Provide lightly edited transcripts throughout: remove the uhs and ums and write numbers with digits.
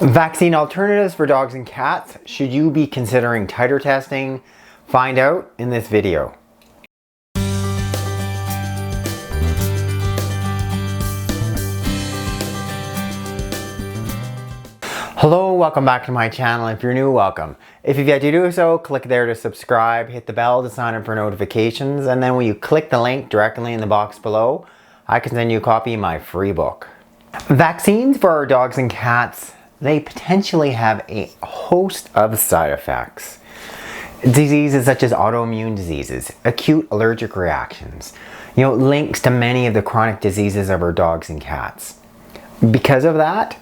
Vaccine alternatives for dogs and cats. Should you be considering titer testing? Find out in this video. Hello, welcome back to my channel. If you're new, welcome. If you've yet to do so, click there to subscribe, hit the bell to sign up for notifications, and then when you click the link directly in the box below, I can send you a copy of my free book. Vaccines for our dogs and cats, they potentially have a host of side effects. Diseases such as autoimmune diseases, acute allergic reactions, links to many of the chronic diseases of our dogs and cats. Because of that,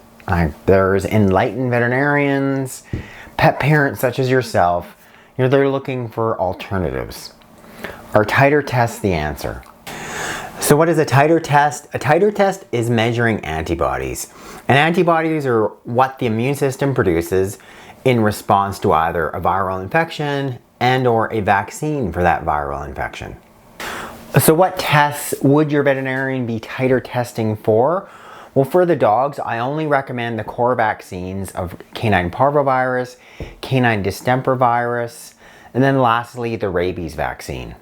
there's enlightened veterinarians, pet parents such as yourself, they're looking for alternatives. Are titer tests the answer? So what is a titer test? A titer test is measuring antibodies. And antibodies are what the immune system produces in response to either a viral infection and or a vaccine for that viral infection. So what tests would your veterinarian be titer testing for? Well, for the dogs, I only recommend the core vaccines of canine parvovirus, canine distemper virus, and then lastly, the rabies vaccine.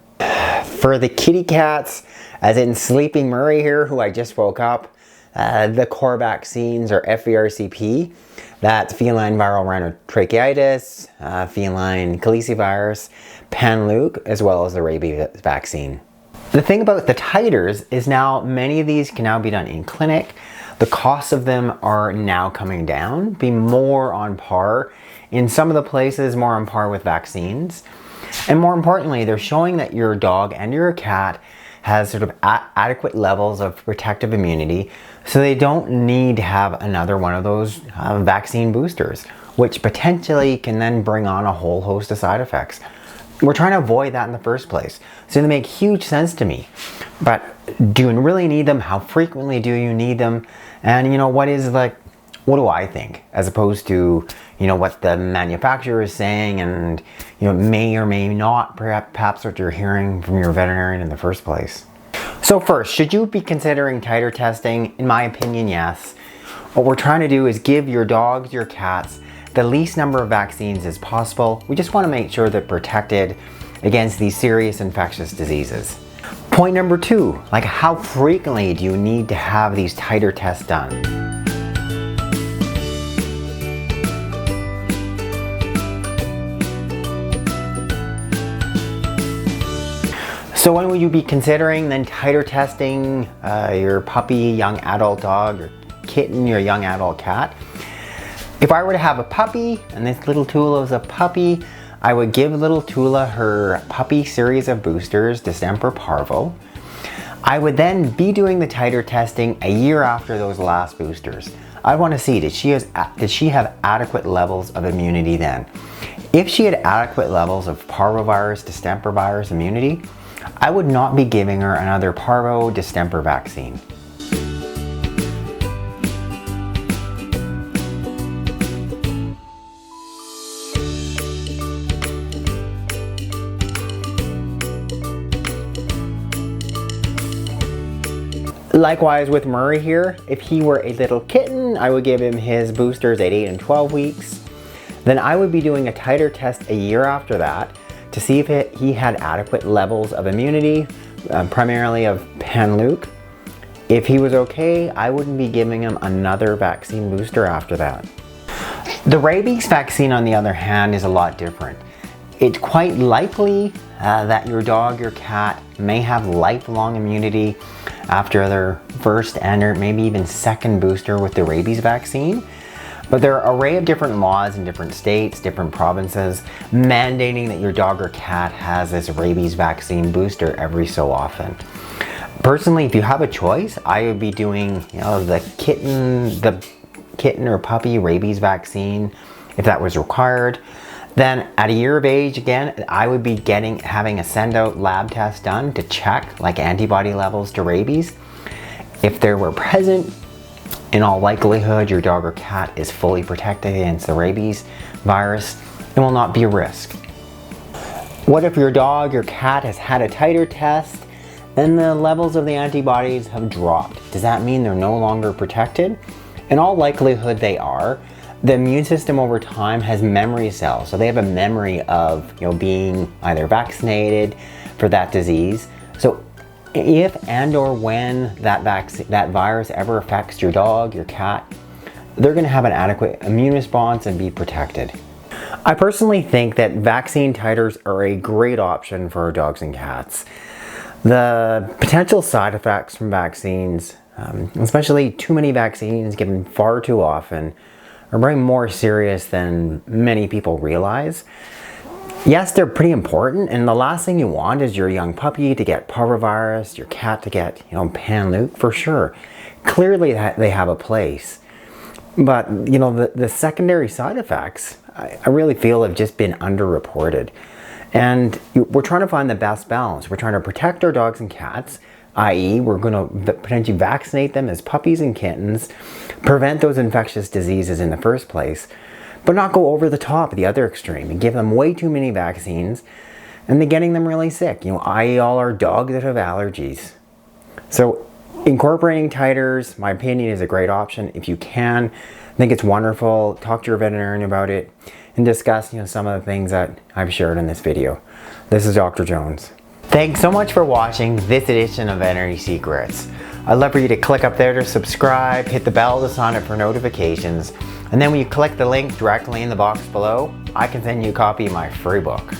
For the kitty cats, as in Sleeping Murray here, who I just woke up, the core vaccines are FVRCP, that's feline viral rhinotracheitis, feline calicivirus, Panleuk, as well as the rabies vaccine. The thing about the titers is now many of these can now be done in clinic. The costs of them are now coming down, be more on par. In some of the places, more on par with vaccines. And more importantly, they're showing that your dog and your cat has sort of adequate levels of protective immunity, so they don't need to have another one of those vaccine boosters, which potentially can then bring on a whole host of side effects. We're trying to avoid that in the first place. So they make huge sense to me. But do you really need them? How frequently do you need them? And what do I think? As opposed to, what the manufacturer is saying and, may or may not perhaps what you're hearing from your veterinarian in the first place. So first, should you be considering titer testing? In my opinion, yes. What we're trying to do is give your dogs, your cats, the least number of vaccines as possible. We just want to make sure they're protected against these serious infectious diseases. Point number 2, how frequently do you need to have these titer tests done? So when will you be considering then titer testing your puppy, young adult dog, or kitten, your young adult cat? If I were to have a puppy, and this little Tula is a puppy, I would give little Tula her puppy series of boosters, distemper parvo. I would then be doing the titer testing a year after those last boosters. I want to see, did she have adequate levels of immunity then? If she had adequate levels of parvovirus, distemper virus immunity, I would not be giving her another parvo distemper vaccine. Likewise with Murray here, if he were a little kitten, I would give him his boosters at 8 and 12 weeks. Then I would be doing a titer test a year after that to see if he had adequate levels of immunity, primarily of Panleuk. If he was okay, I wouldn't be giving him another vaccine booster after that. The rabies vaccine, on the other hand, is a lot different. It's quite likely that your dog, your cat may have lifelong immunity after their first and or maybe even second booster with the rabies vaccine. But there are an array of different laws in different states, different provinces, mandating that your dog or cat has this rabies vaccine booster every so often. Personally, if you have a choice, I would be doing the kitten or puppy rabies vaccine if that was required. Then at a year of age, again, I would be having a send out lab test done to check antibody levels to rabies. If they were present, in all likelihood, your dog or cat is fully protected against the rabies virus and will not be a risk. What if your dog, your cat has had a titer test and the levels of the antibodies have dropped? Does that mean they're no longer protected? In all likelihood they are. The immune system over time has memory cells, so they have a memory of being either vaccinated for that disease. So if and or when that virus ever affects your dog, your cat, they're going to have an adequate immune response and be protected. I personally think that vaccine titers are a great option for our dogs and cats. The potential side effects from vaccines, especially too many vaccines given far too often, are very more serious than many people realize. Yes, they're pretty important, and the last thing you want is your young puppy to get parvovirus, your cat to get, pan-luke, for sure. Clearly they have a place. But, the secondary side effects, I really feel have just been underreported. And we're trying to find the best balance. We're trying to protect our dogs and cats, i.e. we're going to potentially vaccinate them as puppies and kittens, prevent those infectious diseases in the first place, but not go over the top at the other extreme and give them way too many vaccines and then getting them really sick, i.e. all our dogs that have allergies. So incorporating titers, my opinion, is a great option. If you can, I think it's wonderful. Talk to your veterinarian about it and discuss some of the things that I've shared in this video. This is Dr. Jones. Thanks so much for watching this edition of Veterinary Secrets. I'd love for you to click up there to subscribe, hit the bell to sign up for notifications, and then when you click the link directly in the box below, I can send you a copy of my free book.